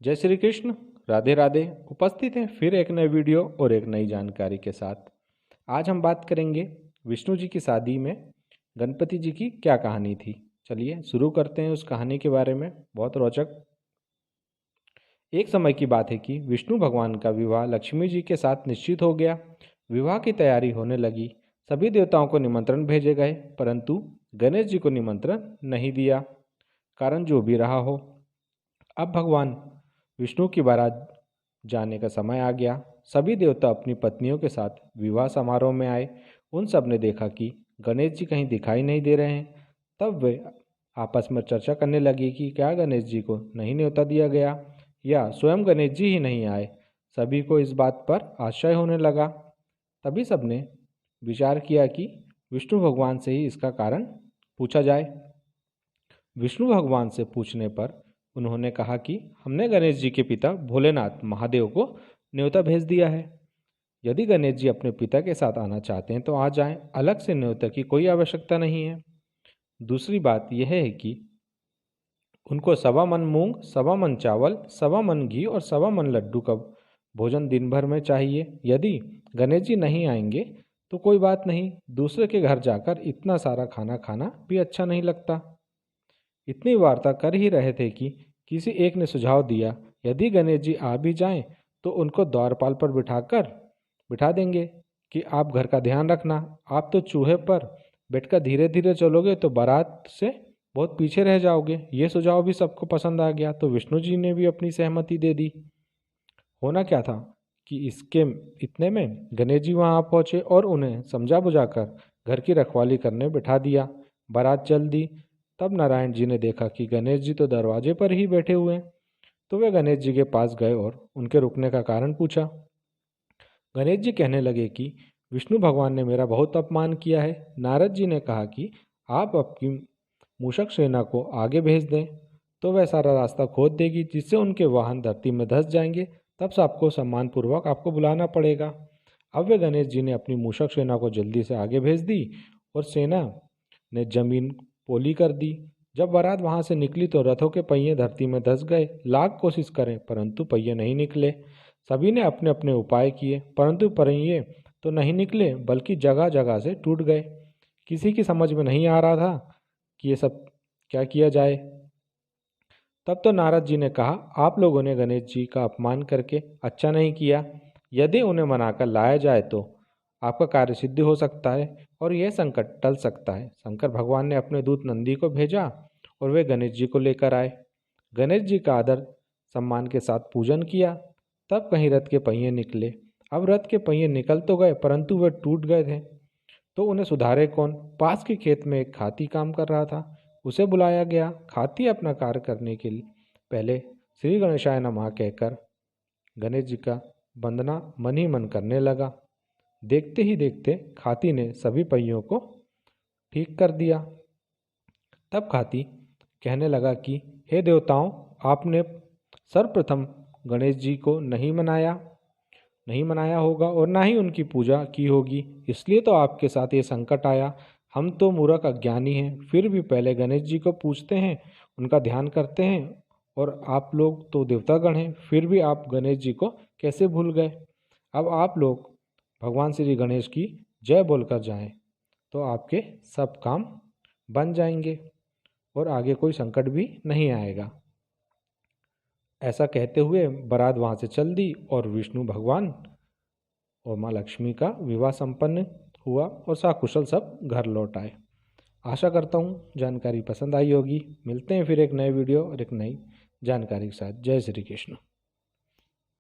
जय श्री कृष्ण। राधे राधे। उपस्थित हैं फिर एक नए वीडियो और एक नई जानकारी के साथ। आज हम बात करेंगे विष्णु जी की शादी में गणपति जी की क्या कहानी थी। चलिए शुरू करते हैं उस कहानी के बारे में। बहुत रोचक। एक समय की बात है कि विष्णु भगवान का विवाह लक्ष्मी जी के साथ निश्चित हो गया। विवाह की तैयारी होने लगी। सभी देवताओं को निमंत्रण भेजे गए, परंतु गणेश जी को निमंत्रण नहीं दिया। कारण जो भी रहा हो, अब भगवान विष्णु की बारात जाने का समय आ गया। सभी देवता अपनी पत्नियों के साथ विवाह समारोह में आए। उन सब ने देखा कि गणेश जी कहीं दिखाई नहीं दे रहे हैं। तब वे आपस में चर्चा करने लगी कि क्या गणेश जी को नहीं न्योता दिया गया या स्वयं गणेश जी ही नहीं आए। सभी को इस बात पर आश्चर्य होने लगा। तभी सबने विचार किया कि विष्णु भगवान से ही इसका कारण पूछा जाए। विष्णु भगवान से पूछने पर उन्होंने कहा कि हमने गणेश जी के पिता भोलेनाथ महादेव को न्योता भेज दिया है। यदि गणेश जी अपने पिता के साथ आना चाहते हैं तो आ जाएं, अलग से न्योता की कोई आवश्यकता नहीं है। दूसरी बात यह है कि उनको 1.25 मन मूंग, 1.25 मन चावल, 1.25 मन घी और 1.25 मन लड्डू का भोजन दिन भर में चाहिए। यदि गणेश जी नहीं आएंगे तो कोई बात नहीं, दूसरे के घर जाकर इतना सारा खाना खाना भी अच्छा नहीं लगता। इतनी वार्ता कर ही रहे थे कि किसी एक ने सुझाव दिया, यदि गणेश जी आ भी जाएं तो उनको द्वारपाल पर बिठा देंगे कि आप घर का ध्यान रखना। आप तो चूहे पर बैठकर धीरे धीरे चलोगे तो बारात से बहुत पीछे रह जाओगे। ये सुझाव भी सबको पसंद आ गया, तो विष्णु जी ने भी अपनी सहमति दे दी। होना क्या था कि इसके इतने में गणेश जी वहाँ पहुँचे और उन्हें समझा बुझाकर घर की रखवाली करने बिठा दिया। बारात चल दी। तब नारायण जी ने देखा कि गणेश जी तो दरवाजे पर ही बैठे हुए हैं। तो वे गणेश जी के पास गए और उनके रुकने का कारण पूछा। गणेश जी कहने लगे कि विष्णु भगवान ने मेरा बहुत अपमान किया है। नारद जी ने कहा कि आप आपकी मूषक सेना को आगे भेज दें तो वह सारा रास्ता खोद देगी, जिससे उनके वाहन धरती में धंस जाएंगे। तब सबको सम्मानपूर्वक आपको बुलाना पड़ेगा। अब वे गणेश जी ने अपनी मूषक सेना को जल्दी से आगे भेज दी और सेना ने जमीन पोली कर दी। जब बारात वहां से निकली तो रथों के पहिए धरती में धंस गए। लाख कोशिश करें परंतु पहिए नहीं निकले। सभी ने अपने अपने उपाय किए परंतु पहिए तो नहीं निकले, बल्कि जगह जगह से टूट गए। किसी की समझ में नहीं आ रहा था कि ये सब क्या किया जाए। तब तो नारद जी ने कहा, आप लोगों ने गणेश जी का अपमान करके अच्छा नहीं किया। यदि उन्हें मनाकर लाया जाए तो आपका कार्य सिद्ध हो सकता है और यह संकट टल सकता है। शंकर भगवान ने अपने दूत नंदी को भेजा और वे गणेश जी को लेकर आए। गणेश जी का आदर सम्मान के साथ पूजन किया। तब कहीं रथ के पहिए निकले। अब रथ के पहिए निकल तो गए परंतु वे टूट गए थे। तो उन्हें सुधारे कौन। पास के खेत में एक खाती काम कर रहा था। उसे बुलाया गया। खाती अपना कार्य करने के लिए पहले श्री गणेशाय नमः कहकर गणेश जी का वंदना मन ही मन करने लगा। देखते ही देखते खाती ने सभी पहियों को ठीक कर दिया। तब खाती कहने लगा कि हे देवताओं, आपने सर्वप्रथम गणेश जी को नहीं मनाया होगा और ना ही उनकी पूजा की होगी, इसलिए तो आपके साथ ये संकट आया। हम तो मूर्ख अज्ञानी हैं, फिर भी पहले गणेश जी को पूजते हैं, उनका ध्यान करते हैं, और आप लोग तो देवतागण हैं, फिर भी आप गणेश जी को कैसे भूल गए। अब आप लोग भगवान श्री गणेश की जय बोलकर जाएं तो आपके सब काम बन जाएंगे और आगे कोई संकट भी नहीं आएगा। ऐसा कहते हुए बारात वहाँ से चल दी और विष्णु भगवान और माँ लक्ष्मी का विवाह संपन्न हुआ और सकुशल सब घर लौट आए। आशा करता हूँ जानकारी पसंद आई होगी। मिलते हैं फिर एक नए वीडियो और एक नई जानकारी के साथ। जय श्री कृष्ण।